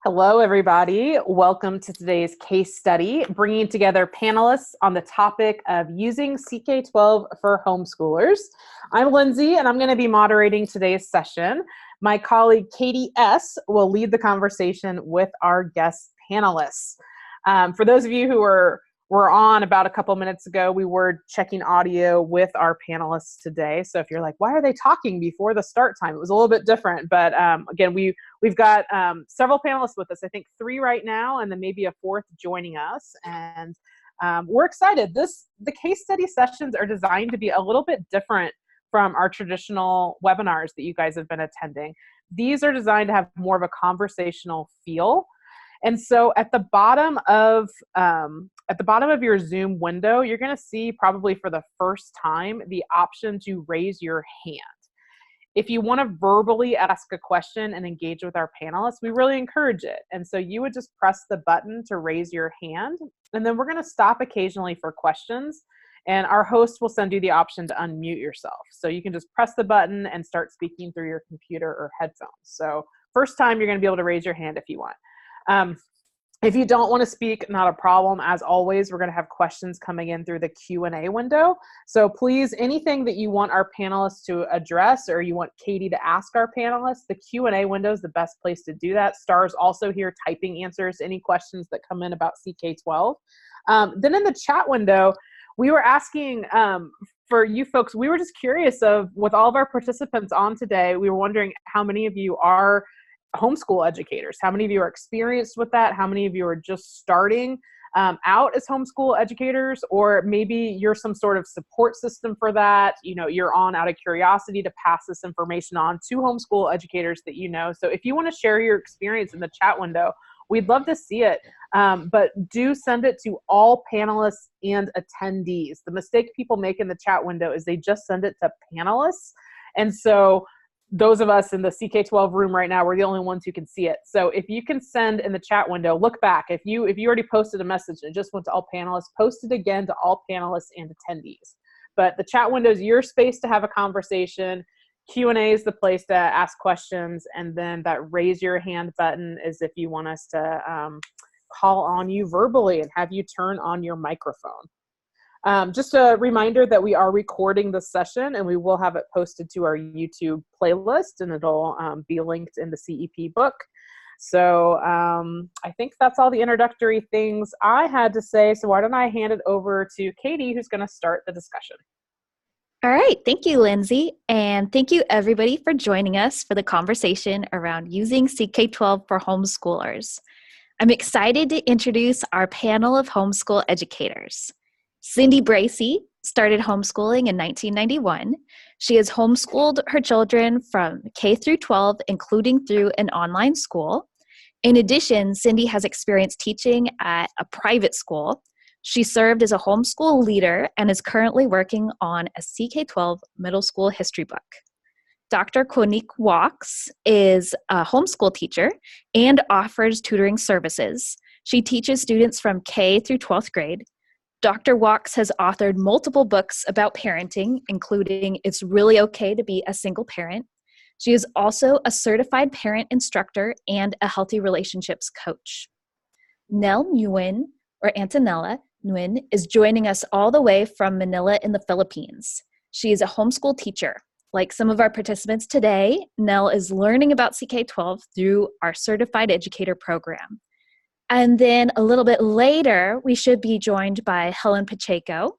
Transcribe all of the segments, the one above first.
Hello, everybody. Welcome to today's case study, bringing together panelists on the topic of using CK-12 for homeschoolers. I'm Lindsay, and I'm going to be moderating today's session. My colleague, Katie S., will lead the conversation with our guest panelists. For those of you who were on about a couple minutes ago, we were checking audio with our panelists today. So if you're like, why are they talking before the start time? It was a little bit different. But again, we've got several panelists with us. I think 3 right now, and then maybe a 4th joining us. And we're excited. The case study sessions are designed to be a little bit different from our traditional webinars that you guys have been attending. These are designed to have more of a conversational feel. And so at the bottom of your Zoom window, you're going to see probably for the first time the option to raise your hand. If you want to verbally ask a question and engage with our panelists, we really encourage it. And so you would just press the button to raise your hand, and then we're going to stop occasionally for questions, and our host will send you the option to unmute yourself. So you can just press the button and start speaking through your computer or headphones. So first time, you're going to be able to raise your hand if you want. If you don't want to speak, not a problem. As always, we're going to have questions coming in through the Q&A window. So please, anything that you want our panelists to address or you want Katie to ask our panelists, the Q&A window is the best place to do that. Star's also here typing answers to any questions that come in about CK-12. Then in the chat window, we were asking for you folks, we were just curious with all of our participants on today, we were wondering how many of you are homeschool educators. How many of you are experienced with that? How many of you are just starting out as homeschool educators? Or maybe you're some sort of support system for that. You know, you're on out of curiosity to pass this information on to homeschool educators that you know. So if you want to share your experience in the chat window, we'd love to see it. But do send it to all panelists and attendees. The mistake people make in the chat window is they just send it to panelists. And so those of us in the CK-12 room right now, we're the only ones who can see it. So if you can send in the chat window, look back. If you already posted a message and it just went to all panelists, post it again to all panelists and attendees. But the chat window is your space to have a conversation. Q&A is the place to ask questions. And then that raise your hand button is if you want us to call on you verbally and have you turn on your microphone. Just a reminder that we are recording the session and we will have it posted to our YouTube playlist, and it'll be linked in the CEP book. So I think that's all the introductory things I had to say. So why don't I hand it over to Katie, who's going to start the discussion. All right. Thank you, Lindsay. And thank you, everybody, for joining us for the conversation around using CK-12 for homeschoolers. I'm excited to introduce our panel of homeschool educators. Cindy Bracey started homeschooling in 1991. She has homeschooled her children from K through 12, including through an online school. In addition, Cindy has experience teaching at a private school. She served as a homeschool leader and is currently working on a CK-12 middle school history book. Dr. Wachs is a homeschool teacher and offers tutoring services. She teaches students from K through 12th grade. Dr. Wachs has authored multiple books about parenting, including It's Really Okay to Be a Single Parent. She is also a certified parent instructor and a healthy relationships coach. Nell Nguyen, or Antonella Nguyen, is joining us all the way from Manila in the Philippines. She is a homeschool teacher. Like some of our participants today, Nell is learning about CK-12 through our Certified Educator program. And then a little bit later, we should be joined by Helen Pacheco.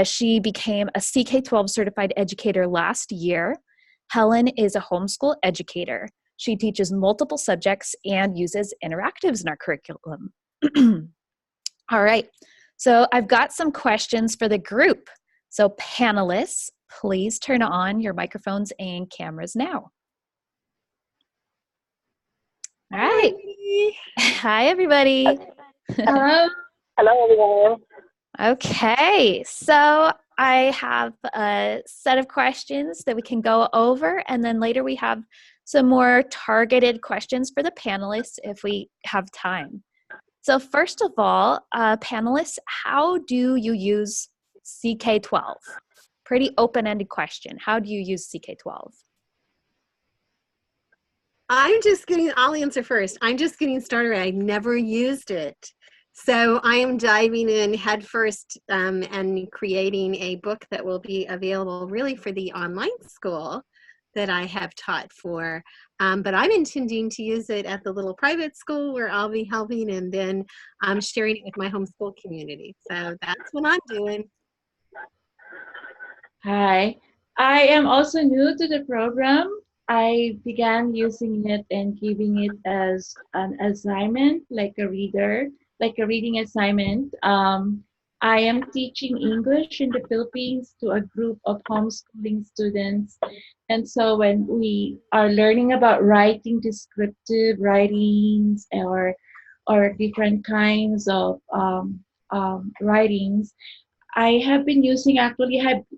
She became a CK-12 certified educator last year. Helen is a homeschool educator. She teaches multiple subjects and uses interactives in our curriculum. All right, so I've got some questions for the group. So panelists, please turn on your microphones and cameras now. All right. Hi, everybody. Hello. Hello, everyone. Okay, so I have a set of questions that we can go over, and then later we have some more targeted questions for the panelists if we have time. So first of all, panelists, how do you use CK-12? Pretty open-ended question. How do you use CK-12? I'll answer first. I'm just getting started. I've never used it. So I am diving in headfirst and creating a book that will be available really for the online school that I have taught for. But I'm intending to use it at the little private school where I'll be helping, and then sharing it with my homeschool community. So that's what I'm doing. Hi, I am also new to the program. I began using it and giving it as an assignment, like a reader, like a reading assignment. I am teaching English in the Philippines to a group of homeschooling students. And so when we are learning about writing descriptive writings or different kinds of writings, I have been using I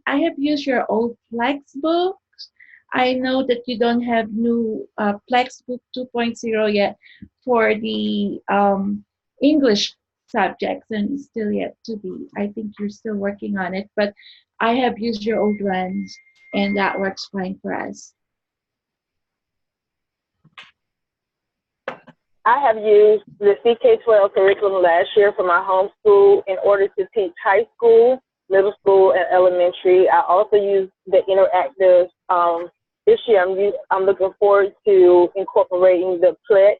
have used your old Plex books. I know that you don't have new Plex book 2.0 yet for the English subjects, and it's still yet to be. I think you're still working on it, but I have used your old ones, and that works fine for us. I have used the CK-12 curriculum last year for my homeschool in order to teach high school, middle school, and elementary. I also use the interactive. This year, I'm looking forward to incorporating the Plex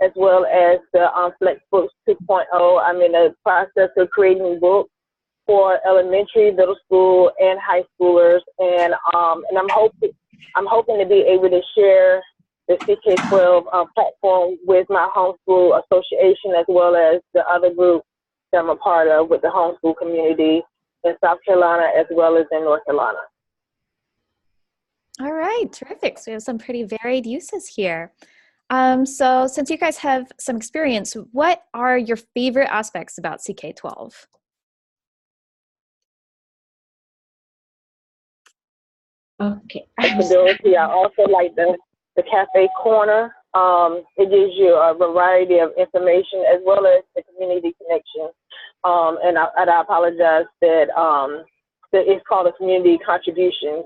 as well as the Flexbooks 2.0. I'm in the process of creating books for elementary, middle school, and high schoolers, and I'm hoping to be able to share the CK-12 platform with my homeschool association, as well as the other groups that I'm a part of with the homeschool community in South Carolina as well as in North Carolina. All right, terrific. So we have some pretty varied uses here. So since you guys have some experience, what are your favorite aspects about CK-12? Okay. Flexibility. I also like the cafe corner. It gives you a variety of information as well as the community connection. And I apologize that it's called a community contribution.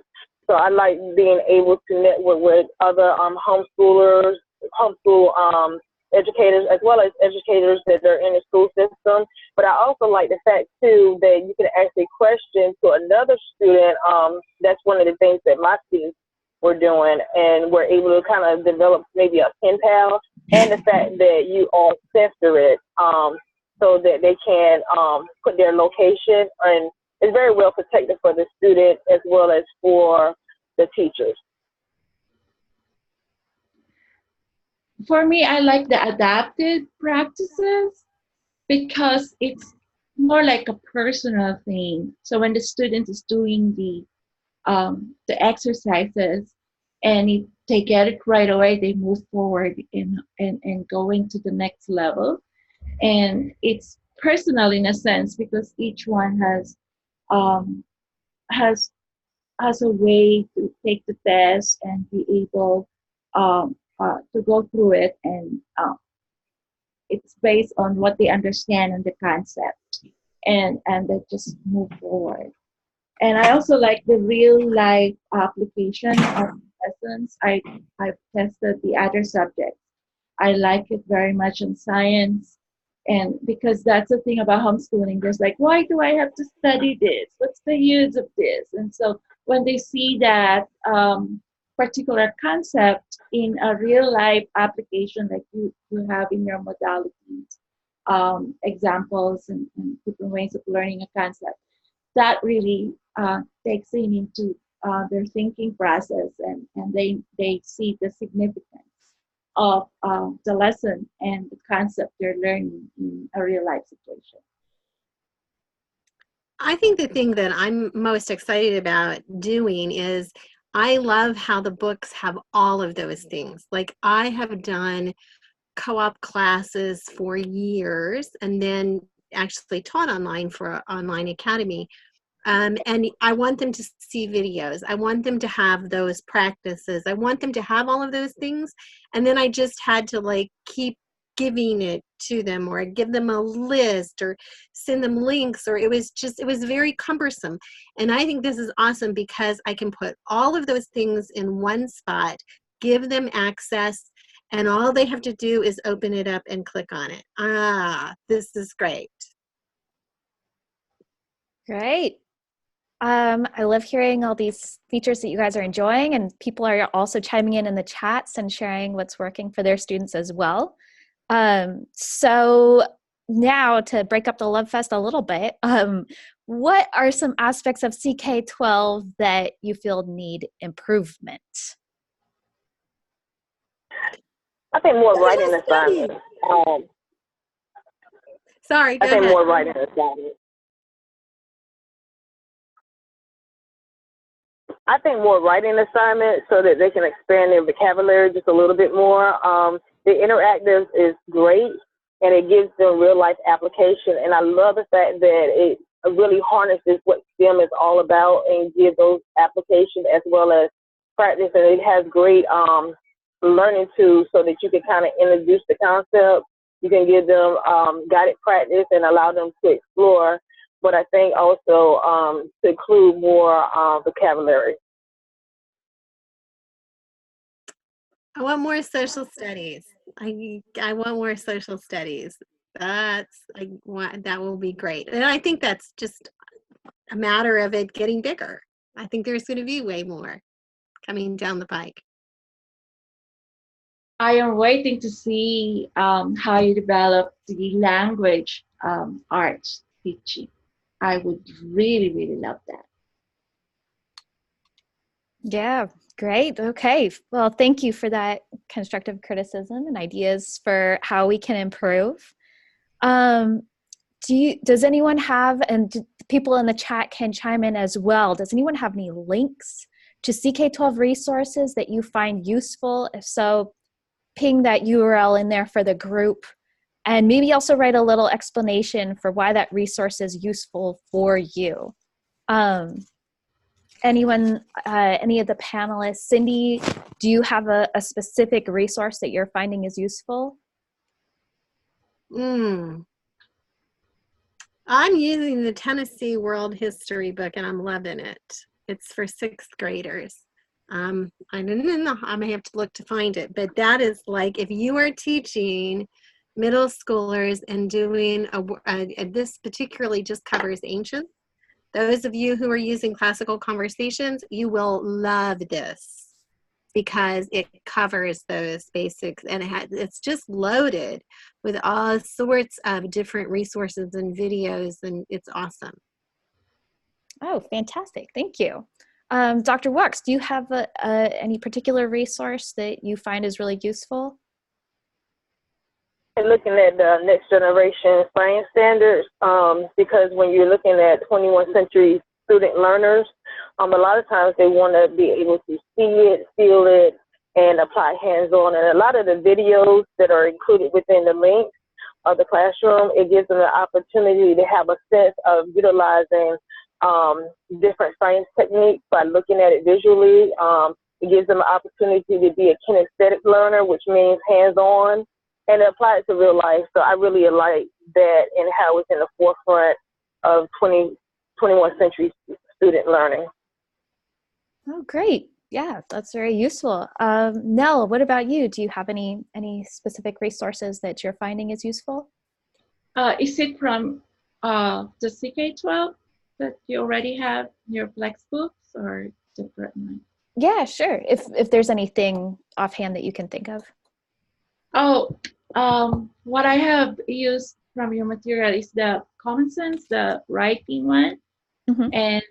So I like being able to network with other homeschoolers, homeschool educators, as well as educators that are in the school system. But I also like the fact too that you can ask a question to another student. That's one of the things that my students were doing, and we're able to kind of develop maybe a pen pal, and the fact that you all censor it so that they can put their location, and it's very well protected for the student as well as for the teachers. For me, I like the adapted practices because it's more like a personal thing. So when the student is doing the exercises and they get it right away, they move forward and going to the next level. And it's personal in a sense because each one has has a way to take the test and be able to go through it, and it's based on what they understand and the concept, and they just move forward. And I also like the real life application of lessons. I've tested the other subjects. I like it very much in science. And because that's the thing about homeschooling, there's like, why do I have to study this? What's the use of this? And so when they see that particular concept in a real life application, like you have in your modalities, examples and different ways of learning a concept, that really takes in into their thinking process, and they see the significance of the lesson and the concept they're learning in a real life situation. I think the thing that I'm most excited about doing is I love how the books have all of those things. Like I have done co-op classes for years and then actually taught online for an online academy. And I want them to see videos. I want them to have those practices. I want them to have all of those things. And then I just had to like keep giving it to them, or give them a list or send them links, or it was very cumbersome. And I think this is awesome because I can put all of those things in one spot, give them access And all they have to do is open it up and click on it. This is great. Great. I love hearing all these features that you guys are enjoying, and people are also chiming in the chats and sharing what's working for their students as well. So now to break up the love fest a little bit, what are some aspects of CK-12 that you feel need improvement? I think more writing assignments. Sorry, go I think ahead. more writing assignments. I think more writing assignments so that they can expand their vocabulary just a little bit more. The interactive is great, and it gives them real life application. And I love the fact that it really harnesses what STEM is all about and gives those applications as well as practice. And it has great learning tools so that you can kind of introduce the concept. You can give them guided practice and allow them to explore. But I think also to include more vocabulary. I want more social studies. I want more social studies. That will be great. And I think that's just a matter of it getting bigger. I think there's going to be way more coming down the pike. I am waiting to see how you develop the language arts teaching. I would really, really love that. Yeah, great. Okay. Well, thank you for that constructive criticism and ideas for how we can improve. Does anyone have, and people in the chat can chime in as well, does anyone have any links to CK-12 resources that you find useful? If so, ping that URL in there for the group, and maybe also write a little explanation for why that resource is useful for you. Anyone, any of the panelists? Cindy, do you have a specific resource that you're finding is useful? I'm using the Tennessee World History book, and I'm loving it. It's for 6th graders. I don't know, I may have to look to find it, but that is like if you are teaching middle schoolers and doing this particularly just covers ancient. Those of you who are using classical conversations, you will love this because it covers those basics, and it's just loaded with all sorts of different resources and videos, and it's awesome. Oh, fantastic. Thank you. Dr. Wachs, do you have any particular resource that you find is really useful? Looking at the next generation science standards, because when you're looking at 21st century student learners, a lot of times they want to be able to see it, feel it, and apply hands-on. And a lot of the videos that are included within the link of the classroom, it gives them the opportunity to have a sense of utilizing different science techniques by looking at it visually. It gives them an opportunity to be a kinesthetic learner, which means hands-on, and apply it to real life. So I really like that and how it's in the forefront of 21st century student learning. Oh, great. Yeah, that's very useful. Nell, what about you? Do you have any specific resources that you're finding is useful? Is it from the CK-12 that you already have your Flex books or different one? Yeah, sure. If there's anything offhand that you can think of. Oh, what I have used from your material is the Common Sense, the writing one. And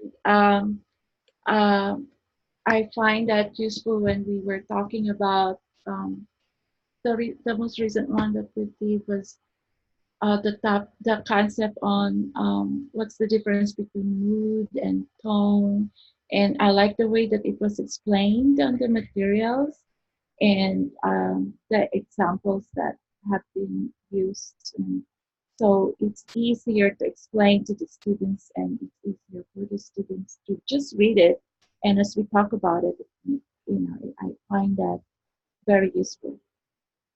I find that useful when we were talking about the most recent one that we did was the concept on what's the difference between mood and tone. And I like the way that it was explained on the materials and the examples that have been used. And so it's easier to explain to the students, and it's easier for the students to just read it. And as we talk about it, I find that very useful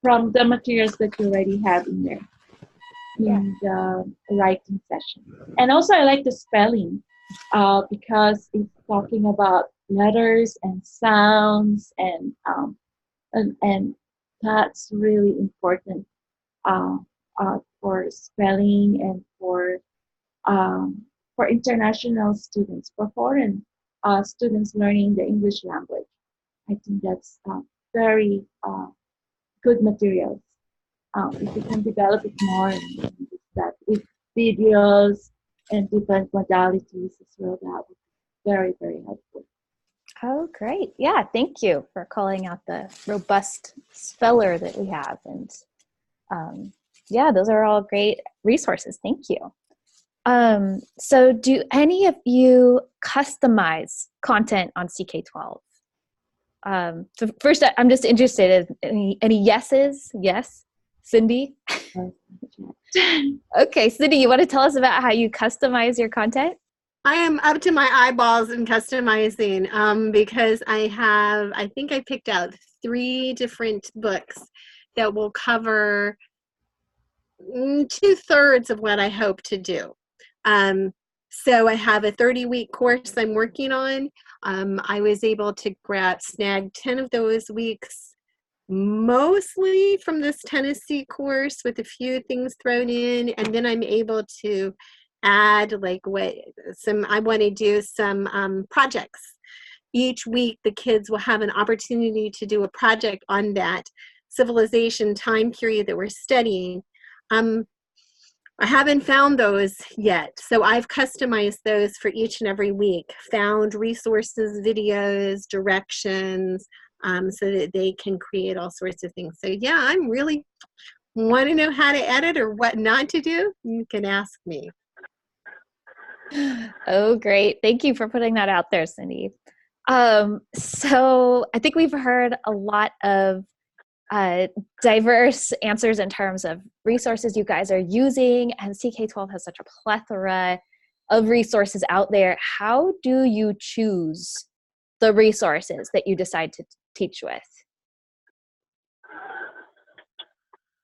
from the materials that you already have in there in the writing session. And also I like the spelling because it's talking about letters and sounds and that's really important for spelling and for international students, for foreign students learning the English language. I think that's very good materials. If we can develop it more and that with videos and different modalities as well, that would be very, very helpful. Oh, great. Yeah, thank you for calling out the robust speller that we have. And yeah, those are all great resources. Thank you. So do any of you customize content on CK-12? So first, I'm just interested in any yeses? Yes? Cindy? Okay, Cindy, you want to tell us about how you customize your content? I am up to my eyeballs in customizing because I think I picked out 3 different books that will cover 2/3 of what I hope to do. So I have a 30-week course I'm working on. I was able to snag 10 of those weeks, mostly from this Tennessee course with a few things thrown in, and then I'm able to add I want to do some projects. Each week the kids will have an opportunity to do a project on that civilization time period that we're studying. I haven't found those yet, so I've customized those for each and every week, found resources, videos, directions, so that they can create all sorts of things. So yeah, I'm really want to know how to edit or what not to do, you can ask me. Oh, great. Thank you for putting that out there, Cindy. So I think we've heard a lot of diverse answers in terms of resources you guys are using, and CK-12 has such a plethora of resources out there. How do you choose the resources that you decide to teach with?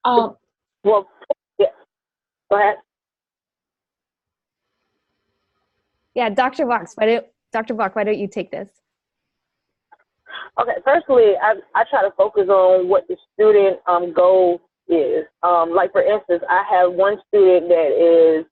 Well, yeah. Go ahead. Yeah, Dr. Wachs, why don't you take this? Okay, firstly, I try to focus on what the student goal is. Like for instance, I have one student that is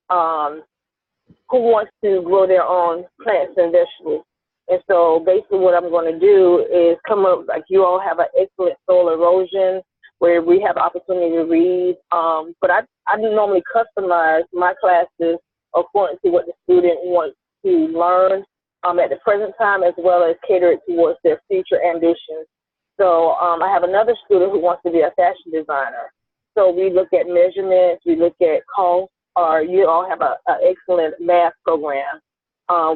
who wants to grow their own plants and vegetables. And so basically what I'm going to do is come up, like you all have an excellent soil erosion where we have opportunity to read. But I normally customize my classes according to what the student wants to learn at the present time, as well as cater it towards their future ambitions. So I have another student who wants to be a fashion designer. So we look at measurements, we look at cost, or you all have an excellent math program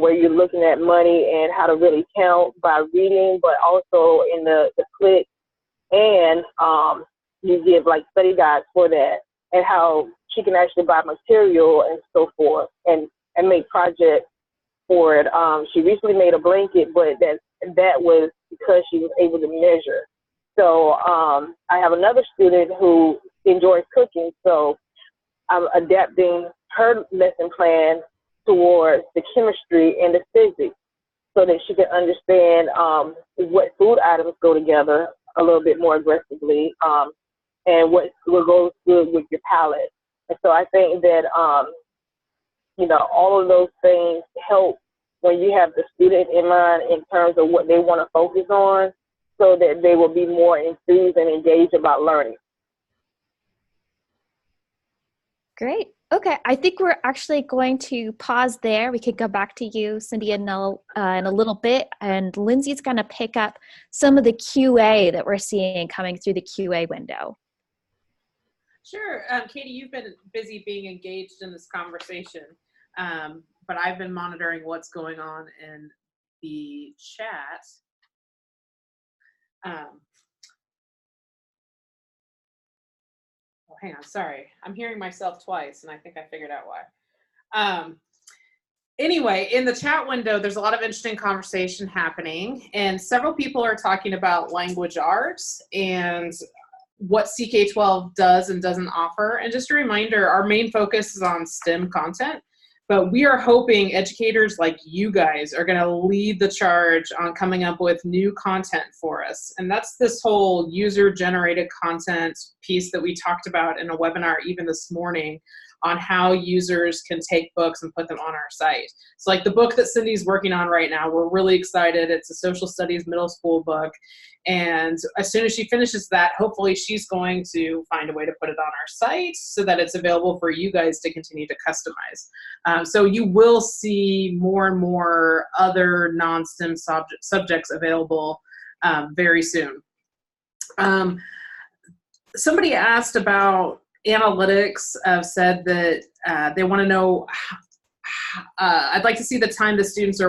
where you're looking at money and how to really count by reading, but also in the click, and you give like study guides for that and how she can actually buy material and so forth and make projects for it. She recently made a blanket, but that was because she was able to measure. So I have another student who enjoys cooking, so I'm adapting her lesson plan towards the chemistry and the physics so that she can understand what food items go together a little bit more aggressively and what goes good with your palate. And so I think that all of those things help when you have the student in mind in terms of what they want to focus on, so that they will be more enthused and engaged about learning. Great. Okay, I think we're actually going to pause there. We could go back to you, Cindy, in a little bit, and Lindsay's going to pick up some of the QA that we're seeing coming through the QA window. Sure. Katie, you've been busy being engaged in this conversation, but I've been monitoring what's going on in the chat. Oh, hang on, sorry. I'm hearing myself twice, and I think I figured out why. Anyway, in the chat window, there's a lot of interesting conversation happening, and several people are talking about language arts and what CK-12 does and doesn't offer. And just a reminder, our main focus is on STEM content, But we are hoping educators like you guys are going to lead the charge on coming up with new content for us. And that's this whole user-generated content piece that we talked about in a webinar even this morning on how users can take books and put them on our site. So like the book that Cindy's working on right now, we're really excited. It's a social studies middle school book. And as soon as she finishes that, hopefully she's going to find a way to put it on our site so that it's available for you guys to continue to customize. So you will see more and more other non-STEM subjects available very soon. Somebody asked about analytics, said that they want to know, I'd like to see the time the students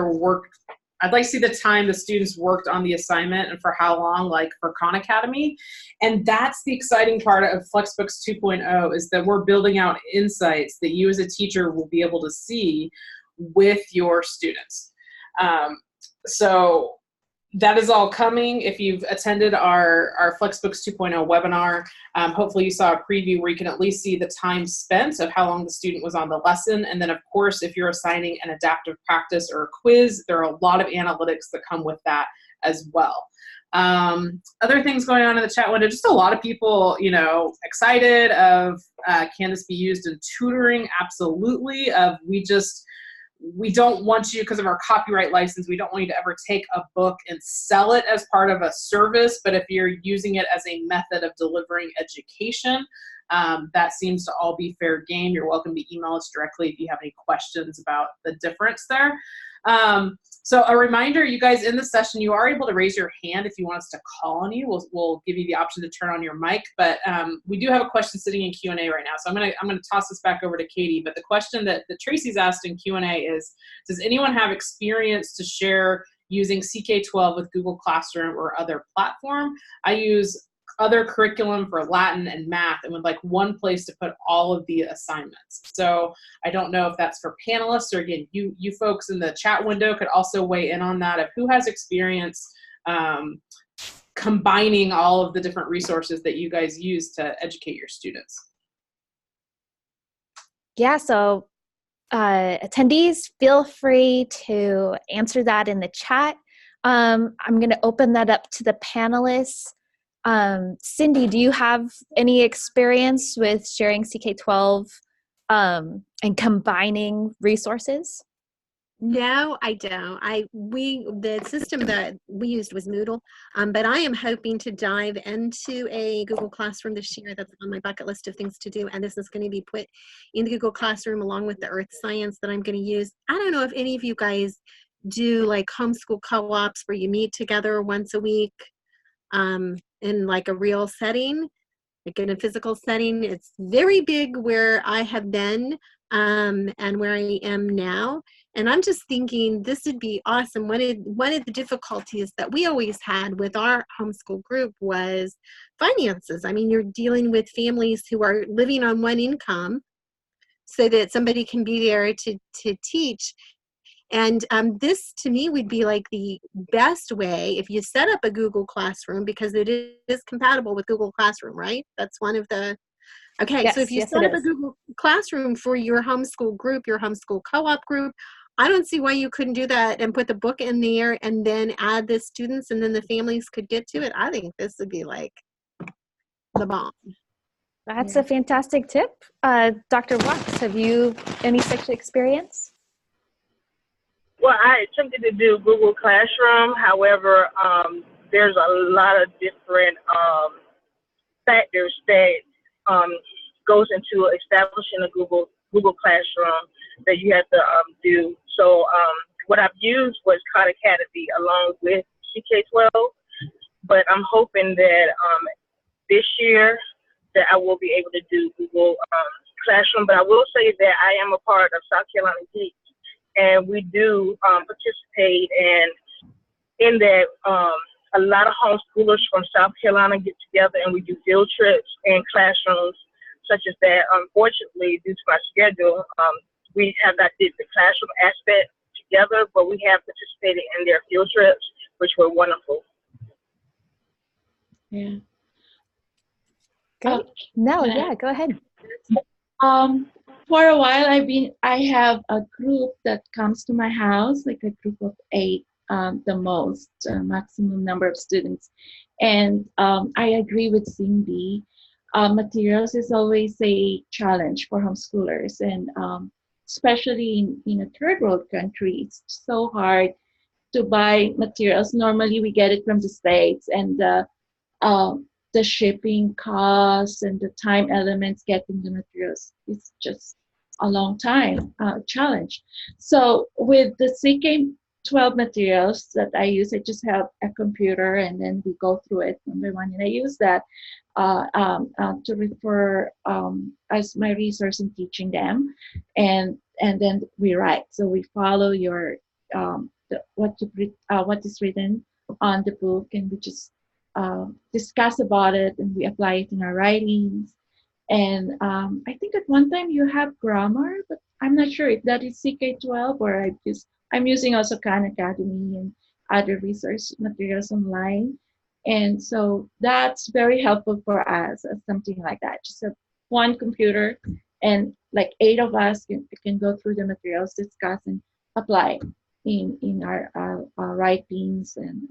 I'd like to see the time the students worked on the assignment and for how long, like for Khan Academy. And that's the exciting part of FlexBooks 2.0 is that we're building out insights that you as a teacher will be able to see with your students. So that is all coming. If you've attended our FlexBooks 2.0 webinar, hopefully you saw a preview where you can at least see the time spent of how long the student was on the lesson. And then of course, if you're assigning an adaptive practice or a quiz, there are a lot of analytics that come with that as well. Other things going on in the chat window, just a lot of people, you know, excited of can this be used in tutoring? Absolutely. We don't want you, because of our copyright license, we don't want you to ever take a book and sell it as part of a service, but if you're using it as a method of delivering education, that seems to all be fair game. You're welcome to email us directly if you have any questions about the difference there. So a reminder, you guys in the session, you are able to raise your hand if you want us to call on you. We'll give you the option to turn on your mic, but we do have a question sitting in Q&A right now. So I'm gonna toss this back over to Katie, but the question that Tracy's asked in Q&A is, does anyone have experience to share using CK-12 with Google Classroom or other platform? I use other curriculum for Latin and math and would like one place to put all of the assignments. So I don't know if that's for panelists or again, you folks in the chat window could also weigh in on that of who has experience combining all of the different resources that you guys use to educate your students. Yeah, so attendees, feel free to answer that in the chat. I'm going to open that up to the panelists. Cindy, do you have any experience with sharing CK-12 and combining resources? No, I don't. The system that we used was Moodle, but I am hoping to dive into a Google Classroom this year. That's on my bucket list of things to do, and this is going to be put in the Google Classroom along with the Earth Science that I'm going to use. I don't know if any of you guys do like homeschool co-ops where you meet together once a week in like a real setting, like in a physical setting. It's very big where I have been and where I am now. And I'm just thinking this would be awesome. One of the difficulties that we always had with our homeschool group was finances. I mean, you're dealing with families who are living on one income so that somebody can be there to teach. And this to me would be like the best way if you set up a Google Classroom, because it is compatible with Google Classroom, right? That's one of the, okay, yes, so if you set up a Google Classroom for your homeschool group, your homeschool co-op group, I don't see why you couldn't do that and put the book in there and then add the students and then the families could get to it. I think this would be like the bomb. That's a fantastic tip. Dr. Wachs, have you any such experience? Well, I attempted to do Google Classroom. However, there's a lot of different factors that goes into establishing a Google Classroom that you have to do. So what I've used was Khan Academy along with CK-12, but I'm hoping that this year that I will be able to do Google Classroom. But I will say that I am a part of South Carolina Geeks, and we do participate in that. A lot of homeschoolers from South Carolina get together and we do field trips and classrooms such as that. Unfortunately, due to my schedule, we have not did the classroom aspect together, but we have participated in their field trips, which were wonderful. Yeah. Great. No, yeah, go ahead. for a while, I have a group that comes to my house, like a group of 8, the most maximum number of students. And I agree with Cindy. Materials is always a challenge for homeschoolers, and especially in a third world country, it's so hard to buy materials. Normally, we get it from the States, and the shipping costs and the time elements getting the materials is just a long time challenge. So with the CK-12 materials that I use, I just have a computer and then we go through it one by one. And I use that to refer as my resource in teaching them, and then we write. So we follow your what is written on the book, and we just discuss about it, and we apply it in our writings. And I think at one time you have grammar, but I'm not sure if that is CK-12 or I'm using also Khan Academy and other resource materials online. And so that's very helpful for us, something like that. Just one computer, and like 8 of us can go through the materials, discuss, and apply in our writings and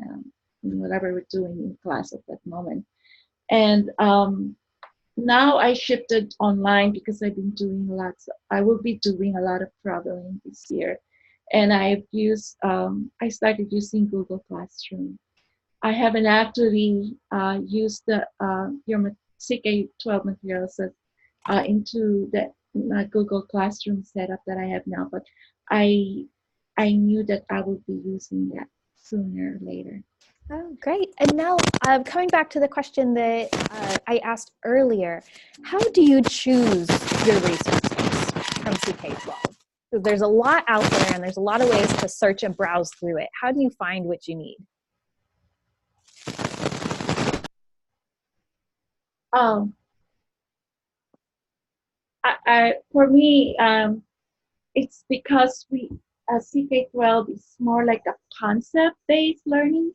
whatever we're doing in class at that moment. And now I shifted online because I will be doing a lot of traveling this year. And I started using Google Classroom. I haven't actually used your CK-12 materials into the Google Classroom setup that I have now, but I knew that I would be using that sooner or later. Oh, great. And now coming back to the question that I asked earlier, how do you choose your resources from CK-12? So there's a lot out there and there's a lot of ways to search and browse through it. How do you find what you need? For me, it's because CK-12 is more like a concept-based learning.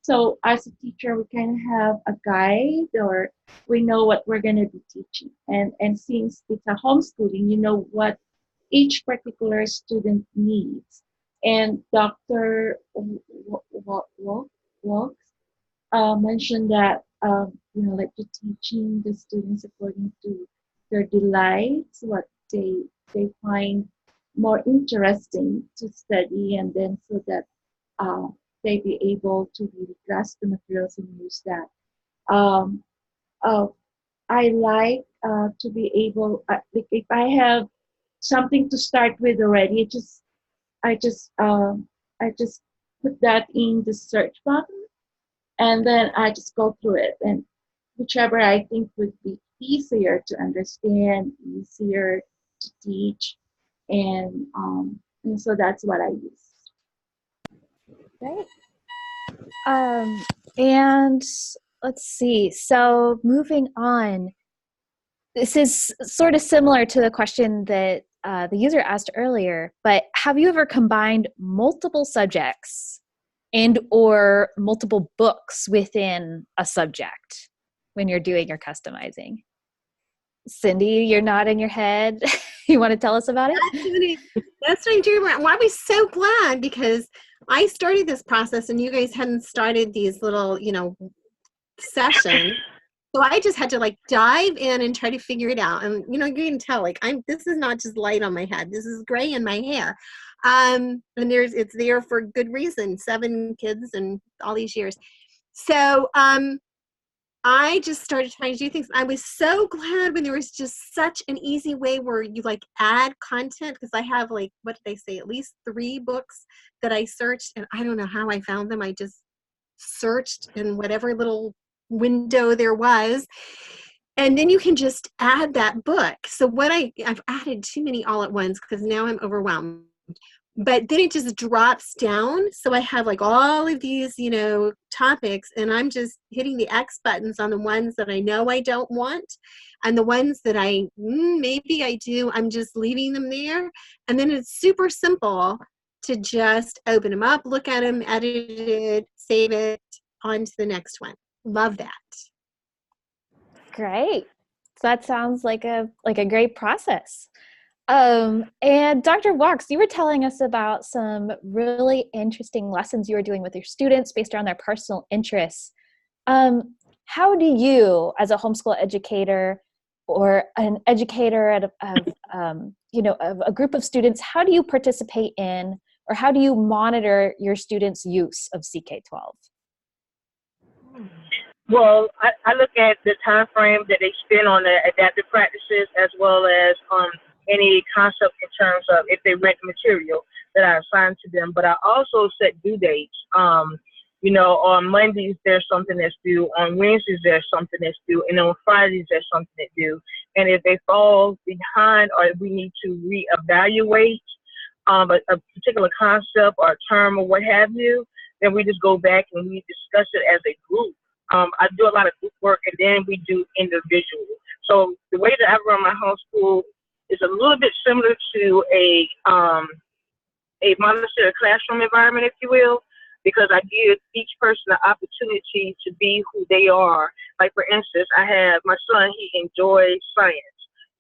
So as a teacher, we kind of have a guide, or we know what we're going to be teaching. And since it's a homeschooling, you know what each particular student needs. And Dr. Wachs mentioned that, like you're teaching the students according to their delights, what they find more interesting to study, and then so that they be able to really grasp the materials and use that. I like to be able, like if I have something to start with already, I just put that in the search button, and then I just go through it, and whichever I think would be easier to understand, easier to teach, and so that's what I use. Great. And let's see. So moving on, this is sort of similar to the question that the user asked earlier, but have you ever combined multiple subjects and or multiple books within a subject when you're doing your customizing? Cindy, you're nodding your head. You want to tell us about it? That's what I do. Well, I was so glad because I started this process and you guys hadn't started these little, sessions. So I just had to like dive in and try to figure it out. And you can tell this is not just light on my head. This is gray in my hair. And it's there for good reason. 7 kids and all these years. So I just started trying to do things. I was so glad when there was just such an easy way where you add content, because I have what did they say, at least 3 books that I searched, and I don't know how I found them. I just searched in whatever little window there was, and then you can just add that book. So I've added too many all at once because now I'm overwhelmed. But then it just drops down. So I have all of these, topics, and I'm just hitting the X buttons on the ones that I know I don't want. And the ones that maybe I do, I'm just leaving them there. And then it's super simple to just open them up, look at them, edit it, save it, on to the next one. Love that. Great. So that sounds like a great process. And Dr. Wachs, you were telling us about some really interesting lessons you were doing with your students based around their personal interests. How do you, as a homeschool educator or an educator of a group of students, how do you participate in, or how do you monitor your students' use of CK-12? Well, I look at the time frame that they spend on the adaptive practices as well as any concept in terms of if they read the material that I assign to them. But I also set due dates. On Mondays, there's something that's due. On Wednesdays, there's something that's due. And on Fridays, there's something that's due. And if they fall behind or we need to reevaluate a particular concept or term or what have you, then we just go back and we discuss it as a group. I do a lot of group work, and then we do individual. So the way that I run my homeschool is a little bit similar to a Montessori classroom environment, if you will, because I give each person the opportunity to be who they are. Like, for instance, I have my son, he enjoys science.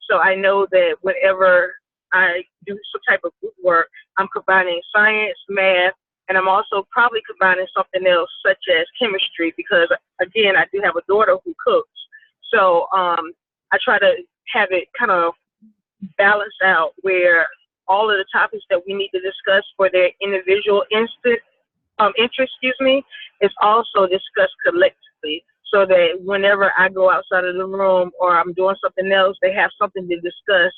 So I know that whenever I do some type of group work, I'm combining science, math, and I'm also probably combining something else such as chemistry because, again, I do have a daughter who cooks. So I try to have it kind of balance out where all of the topics that we need to discuss for their individual interest, is also discussed collectively so that whenever I go outside of the room or I'm doing something else, they have something to discuss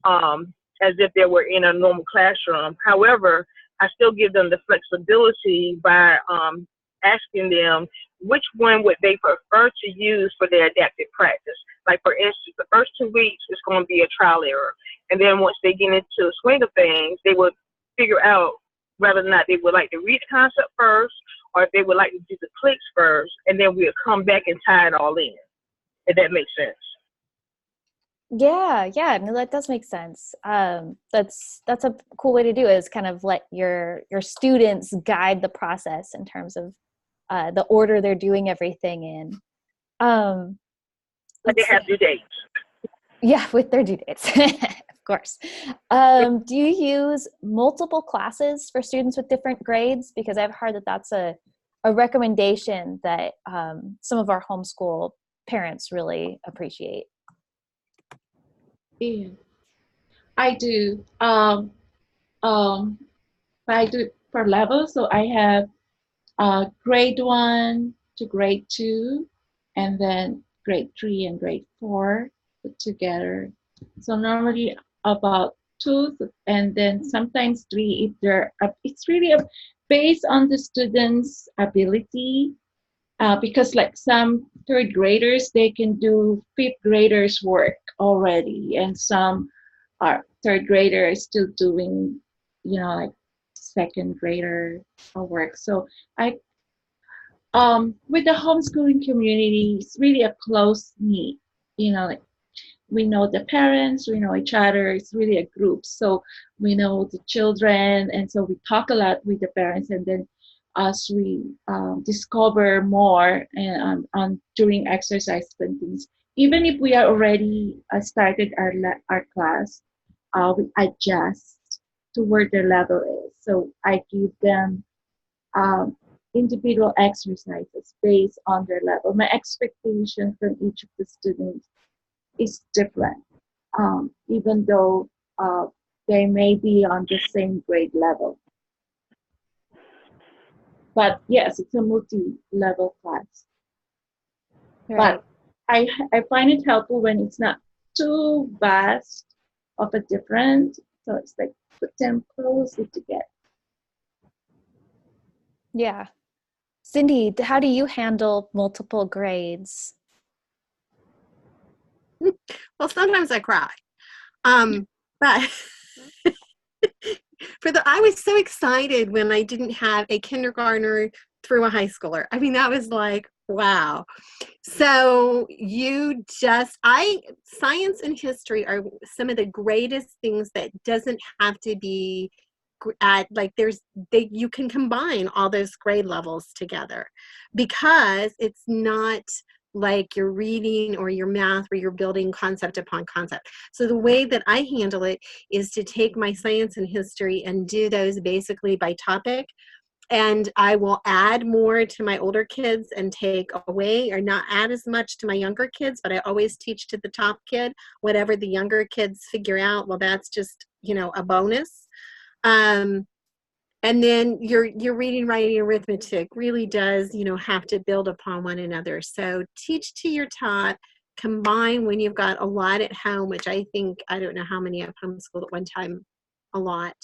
as if they were in a normal classroom. However, I still give them the flexibility by asking them which one would they prefer to use for their adaptive practice. Like, for instance, the first 2 weeks is going to be a trial error. And then once they get into the swing of things, they would figure out whether or not they would like to read the concept first or if they would like to do the clicks first. And then we'll come back and tie it all in, if that makes sense. Yeah, no, that does make sense. That's a cool way to do it, is kind of let your students guide the process in terms of the order they're doing everything in. But they have due dates. Yeah, with their due dates, of course. Do you use multiple classes for students with different grades? Because I've heard that that's a recommendation that some of our homeschool parents really appreciate. Yeah, I do. I do per level. So I have grade 1 to grade 2, and then grade 3 and grade 4 put together. So normally about 2, and then sometimes 3 if they're. It's really based on the student's ability. Because like some 3rd graders, they can do 5th graders work already, and some are 3rd graders still doing, like 2nd grader work. So I, with the homeschooling community, it's really a close knit. Like we know the parents, we know each other. It's really a group. So we know the children, and so we talk a lot with the parents, and then as we discover more and during exercise and things, even if we are already started our class, we adjust to where their level is. So I give them individual exercises based on their level. My expectation from each of the students is different, even though they may be on the same grade level. But yes, it's a multi-level class. Right. But I find it helpful when it's not too vast of a difference. So it's like put them closely together. Yeah. Cindy, how do you handle multiple grades? Well, sometimes I cry. But I was so excited when I didn't have a kindergartner through a high schooler. I mean, that was like, wow. So science and history are some of the greatest things that doesn't have to be you can combine all those grade levels together because it's not like your reading or your math, where you're building concept upon concept. So the way that I handle it is to take my science and history and do those basically by topic. And I will add more to my older kids and take away, or not add as much to my younger kids, but I always teach to the top kid. Whatever the younger kids figure out, well, that's just, you know, a bonus. And then your reading, writing, arithmetic really does, you know, have to build upon one another. So teach to your tot, combine when you've got a lot at home, which I think, I don't know how many I've homeschooled at one time, a lot.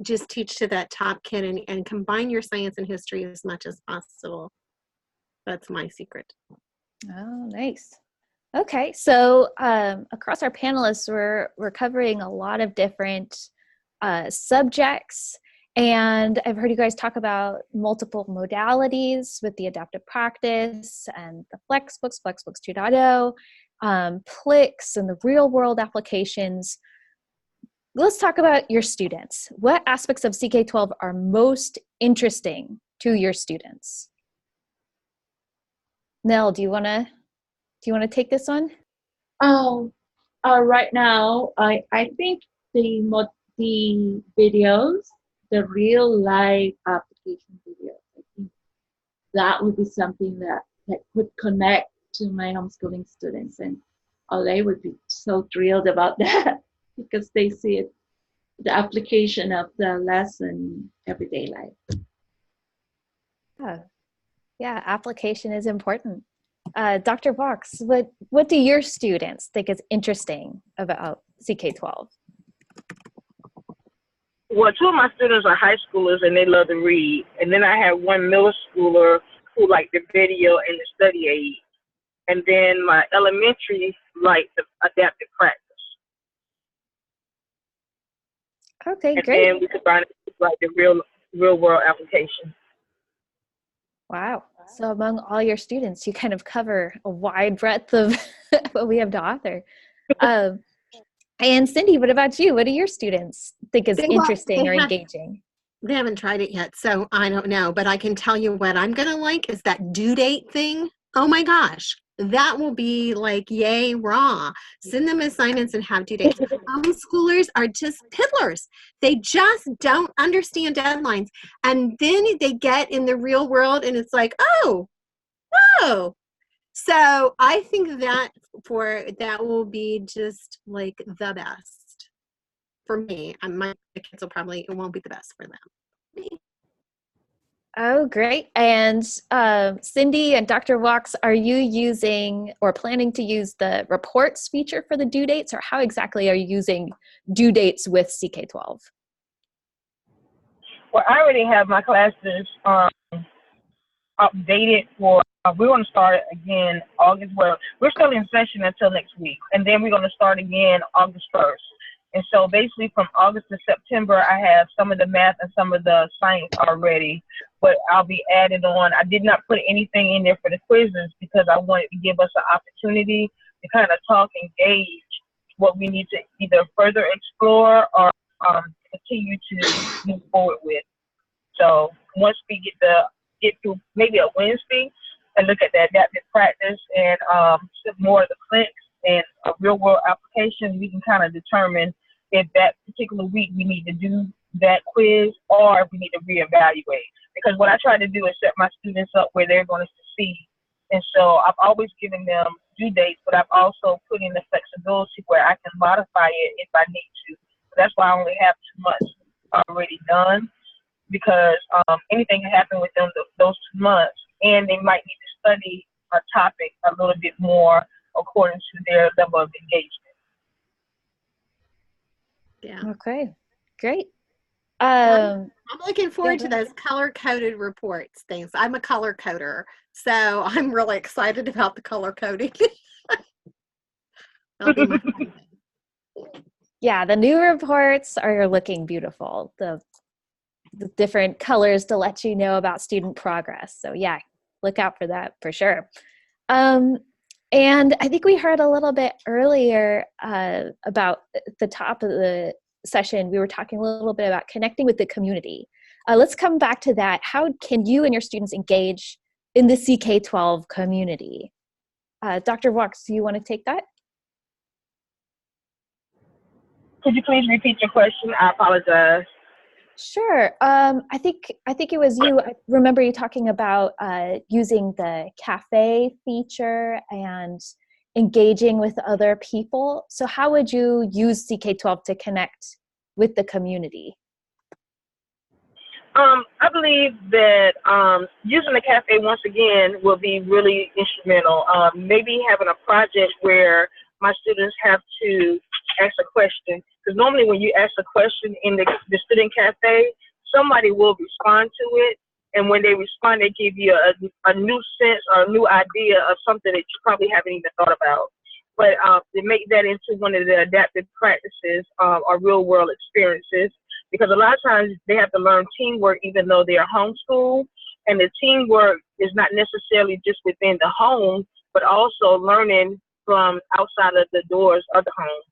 Just teach to that top kid and combine your science and history as much as possible. That's my secret. Oh, nice. Okay, so across our panelists, we're covering a lot of different subjects, and I've heard you guys talk about multiple modalities with the adaptive practice and the Flexbooks 2.0, PLIX, and the real world applications. Let's talk about your students. What aspects of CK-12 are most interesting to your students? Nell, do you want to take this one? Right now, I think the videos, the real live application videos, I think that would be something that would connect to my homeschooling students, and they would be so thrilled about that because they see it, the application of the lesson in everyday life. Yeah, application is important. Dr. Wachs, what do your students think is interesting about CK-12? Well, two of my students are high schoolers and they love to read. And then I have one middle schooler who like the video and the study aid. And then my elementary like the adaptive practice. Okay, and great. And then we combine it with like the real world application. Wow. So among all your students, you kind of cover a wide breadth of what we have to offer. And Cindy, what about you? What do your students think is interesting or engaging? They haven't tried it yet, so I don't know. But I can tell you what I'm going to like is that due date thing. Oh my gosh. That will be like, yay, raw. Send them assignments and have due dates. Homeschoolers are just piddlers. They just don't understand deadlines. And then they get in the real world and it's like, oh. So I think that will be just like the best for me. My kids it won't be the best for them. Oh, great. And Cindy and Dr. Wachs, are you using or planning to use the reports feature for the due dates, or how exactly are you using due dates with CK-12? Well, I already have my classes updated for, we're going to start again August. Well, we're still in session until next week, and then we're going to start again August 1st. And so basically from August to September, I have some of the math and some of the science already, but I'll be adding on. I did not put anything in there for the quizzes because I wanted to give us an opportunity to kind of talk and gauge what we need to either further explore or continue to move forward with. So once we get through maybe a Wednesday and look at the adaptive practice and more of the clicks and a real world application, we can kind of determine if that particular week we need to do that quiz or if we need to reevaluate. Because what I try to do is set my students up where they're going to succeed. And so I've always given them due dates, but I've also put in the flexibility where I can modify it if I need to. So that's why I only have 2 months already done, because anything can happen with them those 2 months, and they might need to study a topic a little bit more according to their level of engagement. Yeah. Okay, great. I'm looking forward to those color-coded reports things. I'm a color coder, so I'm really excited about the color coding. Yeah, the new reports are looking beautiful. The different colors to let you know about student progress. So yeah, look out for that for sure. And I think we heard a little bit earlier about the top of the session, we were talking a little bit about connecting with the community. Let's come back to that. How can you and your students engage in the CK-12 community. Dr. Wachs, do you want to take that? Could you please repeat your question? I apologize. Sure. I think it was you. I remember you talking about using the cafe feature and engaging with other people. So how would you use CK-12 to connect with the community? I believe that using the cafe once again will be really instrumental. Maybe having a project where my students have to ask a question, because normally when you ask a question in the student cafe, somebody will respond to it, and when they respond, they give you a new sense or a new idea of something that you probably haven't even thought about. But to make that into one of the adaptive practices or real world experiences, because a lot of times they have to learn teamwork even though they are homeschooled, and the teamwork is not necessarily just within the home, but also learning from outside of the doors of the home.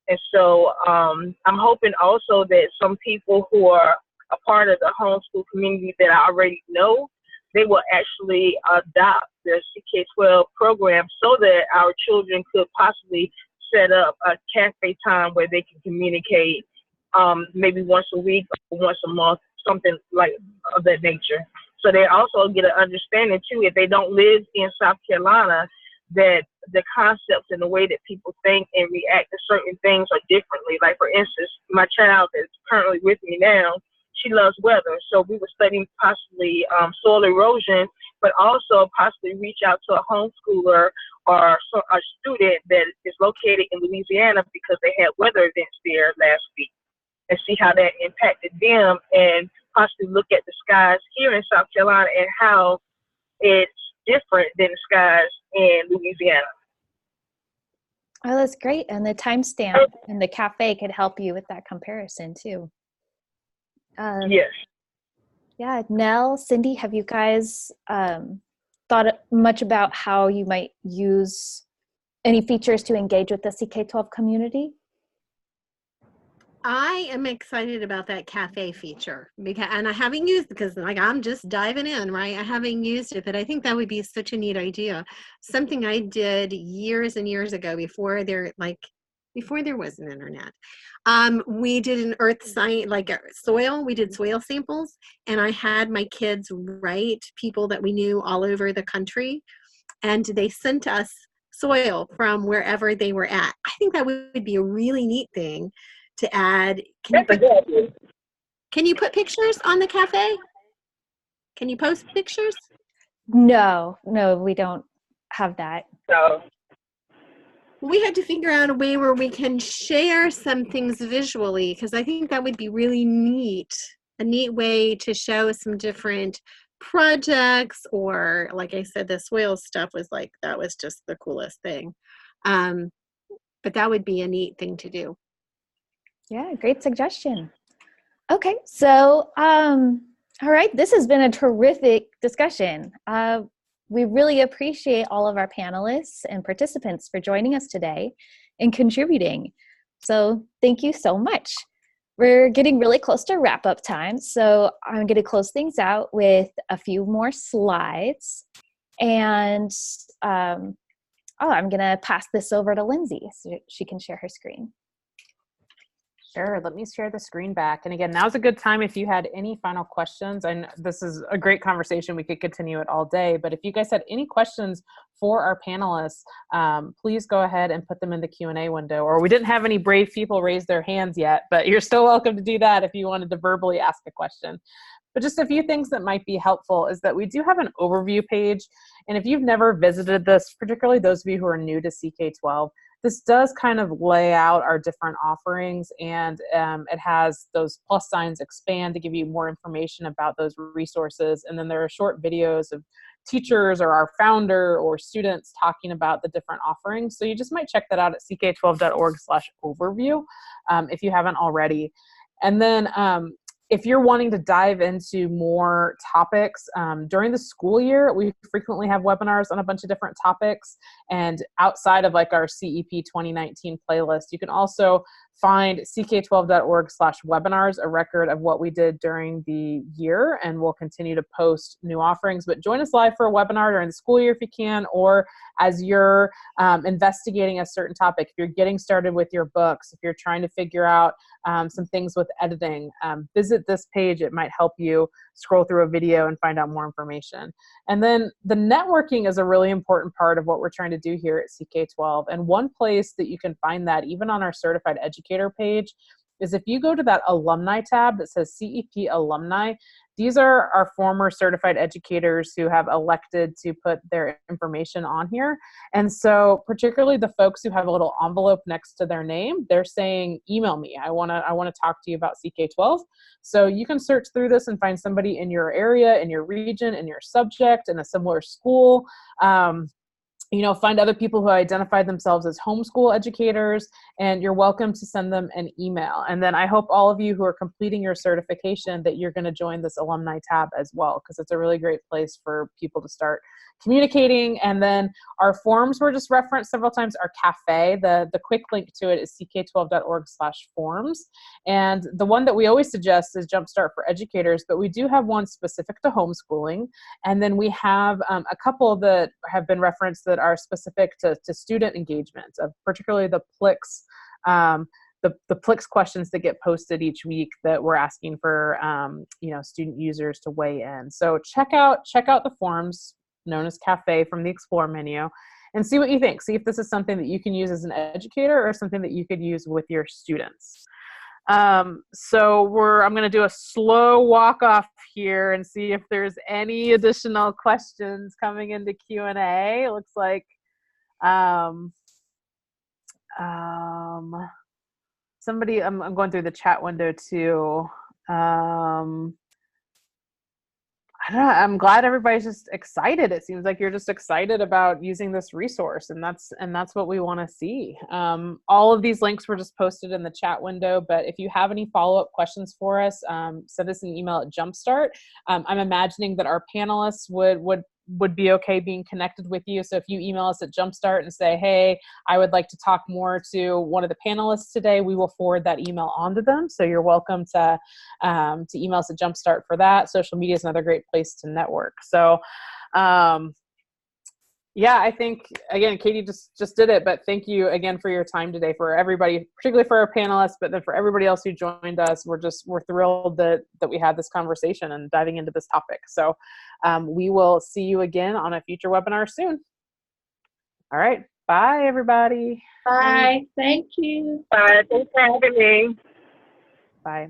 And so I'm hoping also that some people who are a part of the homeschool community that I already know, they will actually adopt the CK-12 program so that our children could possibly set up a cafe time where they can communicate maybe once a week or once a month, something like of that nature. So they also get an understanding too, if they don't live in South Carolina, that the concepts and the way that people think and react to certain things are differently. Like for instance, my child that's currently with me now, she loves weather. So we were studying possibly soil erosion, but also possibly reach out to a homeschooler or a student that is located in Louisiana because they had weather events there last week, and see how that impacted them, and possibly look at the skies here in South Carolina and how it's different than the skies in Louisiana. Oh, that's great. And the timestamp and the cafe could help you with that comparison too. Yes. Yeah, Nell, Cindy, have you guys thought much about how you might use any features to engage with the CK-12 community? I am excited about that cafe feature because, and I haven't used it because like I'm just diving in, right? I haven't used it, but I think that would be such a neat idea. Something I did years and years ago before there was an internet. We did an earth science, like soil. We did soil samples, and I had my kids write people that we knew all over the country, and they sent us soil from wherever they were at. I think that would be a really neat thing to add. Can you put pictures on the cafe? Can you post pictures? No, we don't have that. So We had to figure out a way where we can share some things visually, because I think that would be really neat. A neat way to show some different projects, or like I said, the soil stuff was like, that was just the coolest thing. But that would be a neat thing to do. Yeah, great suggestion. Okay, so all right, this has been a terrific discussion. We really appreciate all of our panelists and participants for joining us today and contributing. So thank you so much. We're getting really close to wrap-up time, so I'm going to close things out with a few more slides. And I'm going to pass this over to Lindsay so she can share her screen. Sure, let me share the screen back. And again, now's a good time if you had any final questions. And this is a great conversation. We could continue it all day. But if you guys had any questions for our panelists, please go ahead and put them in the Q&A window. Or we didn't have any brave people raise their hands yet, but you're still welcome to do that if you wanted to verbally ask a question. But just a few things that might be helpful is that we do have an overview page. And if you've never visited this, particularly those of you who are new to CK-12, this does kind of lay out our different offerings, and it has those plus signs expand to give you more information about those resources. And then there are short videos of teachers or our founder or students talking about the different offerings. So you just might check that out at ck12.org/overview if you haven't already. And then if you're wanting to dive into more topics during the school year, we frequently have webinars on a bunch of different topics. And outside of like our CEP 2019 playlist, you can also find ck12.org/webinars, a record of what we did during the year, and we'll continue to post new offerings. But join us live for a webinar during the school year if you can, or as you're investigating a certain topic, if you're getting started with your books, if you're trying to figure out some things with editing, visit this page. It might help you scroll through a video and find out more information. And then the networking is a really important part of what we're trying to do here at CK-12. And one place that you can find that, even on our certified educator page, is if you go to that alumni tab that says CEP alumni. These are our former certified educators who have elected to put their information on here. And so particularly the folks who have a little envelope next to their name, they're saying, email me. I wanna talk to you about CK-12. So you can search through this and find somebody in your area, in your region, in your subject, in a similar school. You know, find other people who identify themselves as homeschool educators, and you're welcome to send them an email. And then I hope all of you who are completing your certification that you're going to join this alumni tab as well, because it's a really great place for people to start communicating. And then our forums were just referenced several times. Our cafe, the quick link to it is ck12.org/forums. And the one that we always suggest is Jumpstart for Educators, but we do have one specific to homeschooling. And then we have a couple that have been referenced that are specific to student engagement, particularly the PLIX, the PLIX questions that get posted each week that we're asking for you know, student users to weigh in. So check out the forums known as Cafe from the Explore menu and see what you think. See if this is something that you can use as an educator or something that you could use with your students. So I'm going to do a slow walk off here and see if there's any additional questions coming into Q&A. It looks like somebody, I'm going through the chat window too. I don't know, I'm glad everybody's just excited. It seems like you're just excited about using this resource, and that's what we want to see. All of these links were just posted in the chat window, but if you have any follow-up questions for us, send us an email at Jumpstart. I'm imagining that our panelists would be okay being connected with you. So if you email us at Jumpstart and say, hey, I would like to talk more to one of the panelists today, we will forward that email on to them. So you're welcome to email us at Jumpstart for that. Social media is another great place to network. So yeah, I think, again, Katie just did it, but thank you again for your time today, for everybody, particularly for our panelists, but then for everybody else who joined us. We're thrilled that we had this conversation and diving into this topic. So we will see you again on a future webinar soon. All right. Bye, everybody. Bye. Thank you. Bye. Thanks for having me. Bye.